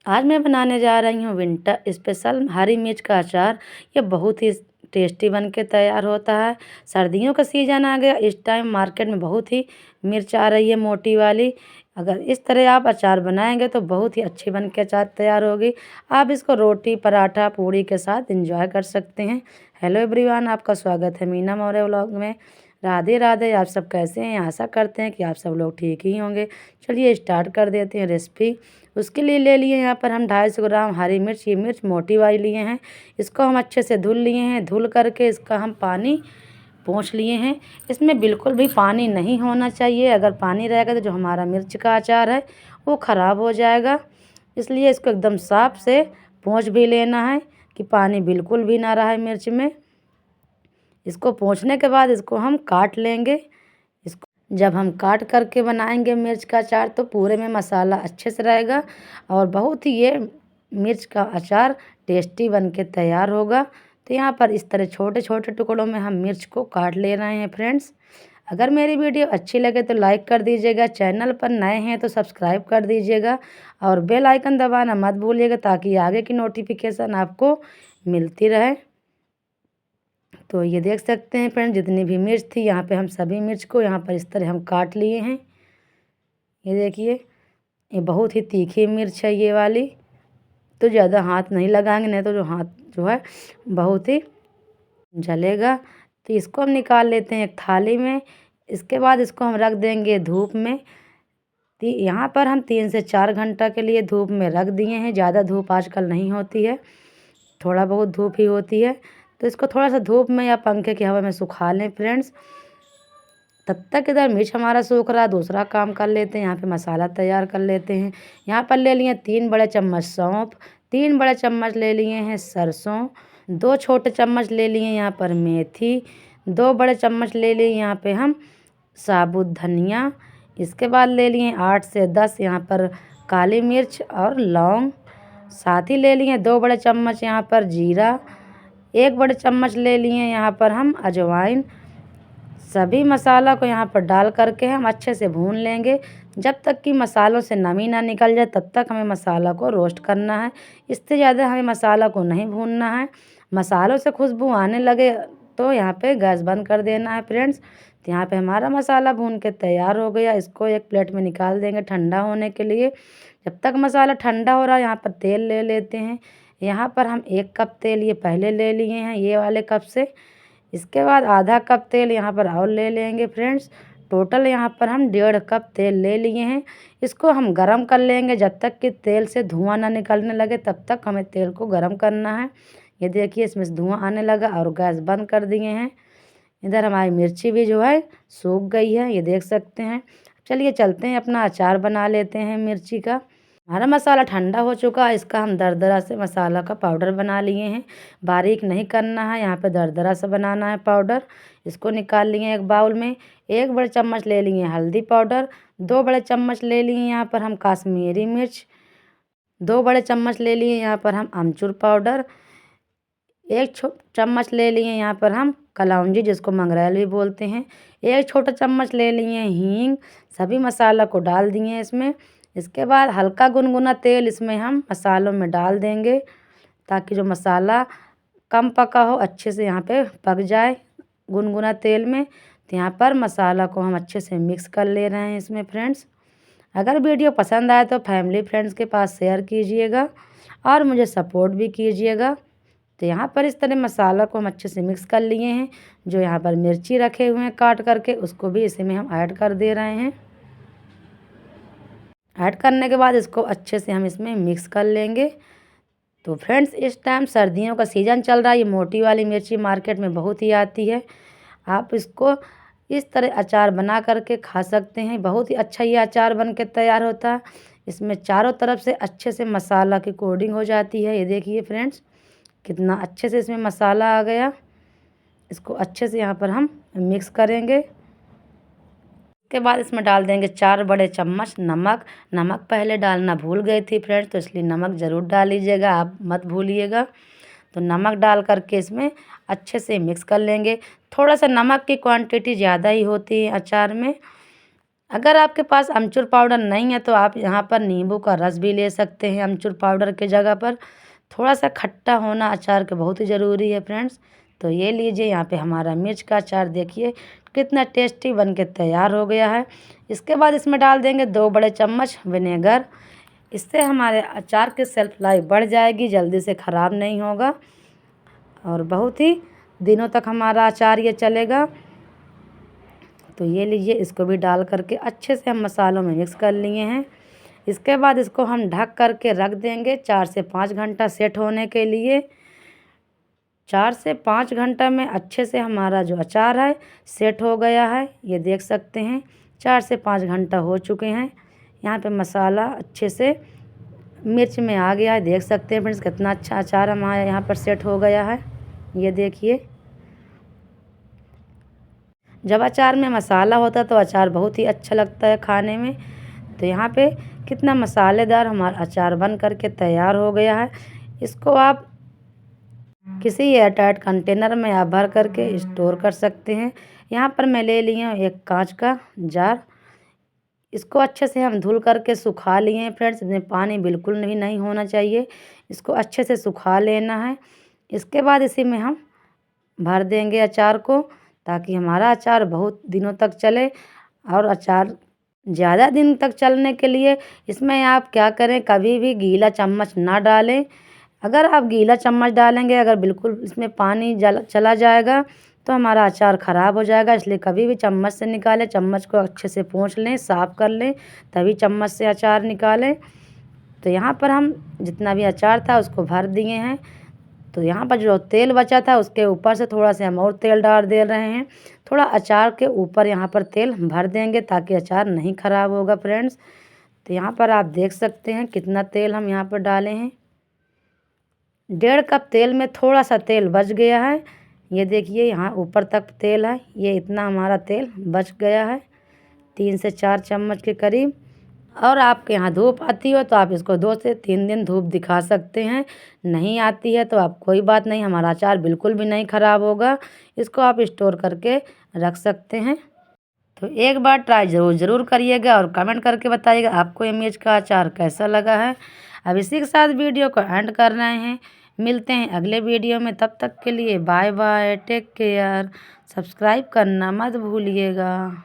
आज मैं बनाने जा रही हूँ विंटर स्पेशल हरी मिर्च का अचार। ये बहुत ही टेस्टी बन के तैयार होता है। सर्दियों का सीज़न आ गया, इस टाइम मार्केट में बहुत ही मिर्च आ रही है मोटी वाली। अगर इस तरह आप अचार बनाएंगे तो बहुत ही अच्छी बन के अचार तैयार होगी। आप इसको रोटी, पराठा, पूड़ी के साथ एंजॉय कर सकते हैं। हेलो एवरीवन, आपका स्वागत है मीना मौर्य व्लॉग में। राधे राधे। आप सब कैसे हैं? आशा करते हैं कि आप सब लोग ठीक ही होंगे। चलिए स्टार्ट कर देते हैं रेसिपी। उसके लिए ले लिए यहाँ पर हम 250 ग्राम हरी मिर्च। ये मिर्च मोटी वाली लिए हैं। इसको हम अच्छे से धुल लिए हैं। धुल करके इसका हम पानी पोंछ लिए हैं। इसमें बिल्कुल भी पानी नहीं होना चाहिए। अगर पानी रहेगा तो जो हमारा मिर्च का अचार है वो ख़राब हो जाएगा। इसलिए इसको एकदम साफ से पोंछ भी लेना है कि पानी बिल्कुल भी ना रहे मिर्च में। इसको पोंछने के बाद इसको हम काट लेंगे। इसको जब हम काट करके बनाएंगे मिर्च का अचार तो पूरे में मसाला अच्छे से रहेगा और बहुत ही ये मिर्च का अचार टेस्टी बन के तैयार होगा। तो यहाँ पर इस तरह छोटे छोटे टुकड़ों में हम मिर्च को काट ले रहे हैं फ्रेंड्स। अगर मेरी वीडियो अच्छी लगे तो लाइक कर दीजिएगा। चैनल पर नए हैं तो सब्सक्राइब कर दीजिएगा और बेल आइकन दबाना मत भूलिएगा ताकि आगे की नोटिफिकेशन आपको मिलती रहे। तो ये देख सकते हैं फ्रेंड, जितनी भी मिर्च थी यहाँ पे हम सभी मिर्च को यहाँ पर इस तरह हम काट लिए हैं। ये देखिए, ये बहुत ही तीखी मिर्च है ये वाली। तो ज़्यादा हाथ नहीं लगाएंगे, नहीं तो जो हाथ जो है बहुत ही जलेगा। तो इसको हम निकाल लेते हैं एक थाली में। इसके बाद इसको हम रख देंगे धूप में। यहाँ पर हम 3 से 4 घंटा के लिए धूप में रख दिए हैं। ज़्यादा धूप आजकल नहीं होती है, थोड़ा बहुत धूप ही होती है। तो इसको थोड़ा सा धूप में या पंखे की हवा में सुखा लें फ्रेंड्स। तब तक इधर मिर्च हमारा सूख रहा, दूसरा काम कर लेते हैं। यहाँ पे मसाला तैयार कर लेते हैं। यहाँ पर ले लिए 3 बड़े चम्मच सौंफ, 3 बड़े चम्मच ले लिए हैं सरसों, 2 छोटे चम्मच ले लिए यहाँ पर मेथी, 2 बड़े चम्मच ले लिए यहाँ पे हम साबुत धनिया। इसके बाद ले लिए 8 से 10 यहाँ पर काली मिर्च और लौंग। साथ ही ले लिए 2 बड़े चम्मच यहाँ पर जीरा, 1 बड़े चम्मच ले लिए यहाँ पर हम अजवाइन। सभी मसाला को यहाँ पर डाल करके हम अच्छे से भून लेंगे। जब तक कि मसालों से नमी ना निकल जाए तब तक हमें मसाला को रोस्ट करना है। इससे ज़्यादा हमें मसाला को नहीं भूनना है। मसालों से खुशबू आने लगे तो यहाँ पे गैस बंद कर देना है फ्रेंड्स। तो यहाँ पे हमारा मसाला भून के तैयार हो गया। इसको एक प्लेट में निकाल देंगे ठंडा होने के लिए। जब तक मसाला ठंडा हो रहा है यहाँ पर तेल ले लेते हैं। यहाँ पर हम 1 कप तेल ये पहले ले लिए हैं ये वाले कप से। इसके बाद आधा कप तेल यहाँ पर और ले लेंगे फ्रेंड्स। टोटल यहाँ पर हम 1.5 कप तेल ले लिए हैं। इसको हम गरम कर लेंगे। जब तक कि तेल से धुआं ना निकलने लगे तब तक हमें तेल को गरम करना है। ये देखिए, इसमें से धुआं आने लगा और गैस बंद कर दिए हैं। इधर हमारी मिर्ची भी जो है सूख गई है, ये देख सकते हैं। चलिए चलते हैं अपना अचार बना लेते हैं मिर्ची का। हमारा मसाला ठंडा हो चुका है। इसका हम दरदरा से मसाला का पाउडर बना लिए हैं। बारीक नहीं करना है, यहाँ पे दरदरा से बनाना है पाउडर। इसको निकाल लिए एक बाउल में। 1 बड़े चम्मच ले लिए हल्दी पाउडर, 2 बड़े चम्मच ले लिए यहाँ पर हम काश्मीरी मिर्च, 2 बड़े चम्मच ले लिए यहाँ पर हम अमचूर पाउडर, 1 चम्मच ले लिए यहाँ पर हम कलौंजी जिसको मंगरेल भी बोलते हैं, 1 छोटा चम्मच ले लिए हींग। सभी मसाला को डाल दिए इसमें। इसके बाद हल्का गुनगुना तेल इसमें हम मसालों में डाल देंगे ताकि जो मसाला कम पका हो अच्छे से यहाँ पे पक जाए गुनगुना तेल में। तो यहाँ पर मसाला को हम अच्छे से मिक्स कर ले रहे हैं इसमें फ्रेंड्स। अगर वीडियो पसंद आए तो फैमिली फ्रेंड्स के पास शेयर कीजिएगा और मुझे सपोर्ट भी कीजिएगा। तो यहाँ पर इस तरह मसाला को हम अच्छे से मिक्स कर लिए हैं। जो यहाँ पर मिर्ची रखे हुए हैं काट करके उसको भी इसी में हम ऐड कर दे रहे हैं। ऐड करने के बाद इसको अच्छे से हम इसमें मिक्स कर लेंगे। तो फ्रेंड्स, इस टाइम सर्दियों का सीज़न चल रहा है। ये मोटी वाली मिर्ची मार्केट में बहुत ही आती है। आप इसको इस तरह अचार बना करके खा सकते हैं। बहुत ही अच्छा ये अचार बन के तैयार होता है। इसमें चारों तरफ से अच्छे से मसाला की कोटिंग हो जाती है। ये देखिए फ्रेंड्स, कितना अच्छे से इसमें मसाला आ गया। इसको अच्छे से यहाँ पर हम मिक्स करेंगे। के बाद इसमें डाल देंगे 4 बड़े चम्मच नमक। नमक पहले डालना भूल गई थी फ्रेंड्स, तो इसलिए नमक ज़रूर डाल लीजिएगा, आप मत भूलिएगा। तो नमक डाल करके इसमें अच्छे से मिक्स कर लेंगे। थोड़ा सा नमक की क्वांटिटी ज़्यादा ही होती है अचार में। अगर आपके पास अमचूर पाउडर नहीं है तो आप यहाँ पर नींबू का रस भी ले सकते हैं अमचूर पाउडर के जगह पर। थोड़ा सा खट्टा होना अचार का बहुत ही ज़रूरी है फ्रेंड्स। तो ये लीजिए, यहाँ पे हमारा मिर्च का अचार देखिए कितना टेस्टी बन के तैयार हो गया है। इसके बाद इसमें डाल देंगे 2 बड़े चम्मच विनेगर। इससे हमारे अचार की सेल्फ लाइफ बढ़ जाएगी, जल्दी से ख़राब नहीं होगा और बहुत ही दिनों तक हमारा अचार ये चलेगा। तो ये लीजिए, इसको भी डाल करके अच्छे से हम मसालों में मिक्स कर लिए हैं। इसके बाद इसको हम ढक करके रख देंगे 4 से 5 घंटा सेट होने के लिए। 4 से 5 घंटा में अच्छे से हमारा जो अचार है सेट हो गया है। ये देख सकते हैं 4 से 5 घंटा हो चुके हैं। यहाँ पे मसाला अच्छे से मिर्च में आ गया है। देख सकते हैं फ्रेंड्स कितना अच्छा अचार हमारा यहाँ पर सेट हो गया है। ये देखिए, जब अचार में मसाला होता है तो अचार बहुत ही अच्छा लगता है खाने में। तो यहाँ पे कितना मसालेदार हमारा अचार बन करके तैयार हो गया है। इसको आप किसी एयरटाइट कंटेनर में आप भर करके स्टोर कर सकते हैं। यहाँ पर मैं ले ली हूँ एक कांच का जार। इसको अच्छे से हम धुल करके सुखा लिए हैं फ्रेंड्स। इसमें पानी बिल्कुल भी नहीं होना चाहिए। इसको अच्छे से सुखा लेना है। इसके बाद इसी में हम भर देंगे अचार को, ताकि हमारा अचार बहुत दिनों तक चले। और अचार ज़्यादा दिन तक चलने के लिए इसमें आप क्या करें, कभी भी गीला चम्मच ना डालें। अगर आप गीला चम्मच डालेंगे, अगर बिल्कुल इसमें पानी चला जाएगा तो हमारा अचार ख़राब हो जाएगा। इसलिए कभी भी चम्मच से निकालें, चम्मच को अच्छे से पोंछ लें, साफ़ कर लें, तभी चम्मच से अचार निकालें। तो यहाँ पर हम जितना भी अचार था उसको भर दिए हैं। तो यहाँ पर जो तेल बचा था उसके ऊपर से थोड़ा सा हम और तेल डाल दे रहे हैं। थोड़ा अचार के ऊपर यहाँ पर तेल भर देंगे ताकि अचार नहीं ख़राब होगा फ्रेंड्स। तो यहाँ पर आप देख सकते हैं कितना तेल हम यहाँ पर डाले हैं। 1.5 कप तेल में थोड़ा सा तेल बच गया है। ये देखिए, यहाँ ऊपर तक तेल है। ये इतना हमारा तेल बच गया है, 3 से 4 चम्मच के करीब। और आपके यहाँ धूप आती हो तो आप इसको 2 से 3 दिन धूप दिखा सकते हैं। नहीं आती है तो आप कोई बात नहीं, हमारा अचार बिल्कुल भी नहीं ख़राब होगा। इसको आप स्टोर करके रख सकते हैं। तो एक बार ट्राई ज़रूर करिएगा और कमेंट करके बताइएगा आपको ये मिर्च का अचार कैसा लगा है। अब इसी के साथ वीडियो को एंड कर रहे हैं। मिलते हैं अगले वीडियो में, तब तक के लिए bye bye, take care. Subscribe करना मत भूलिएगा।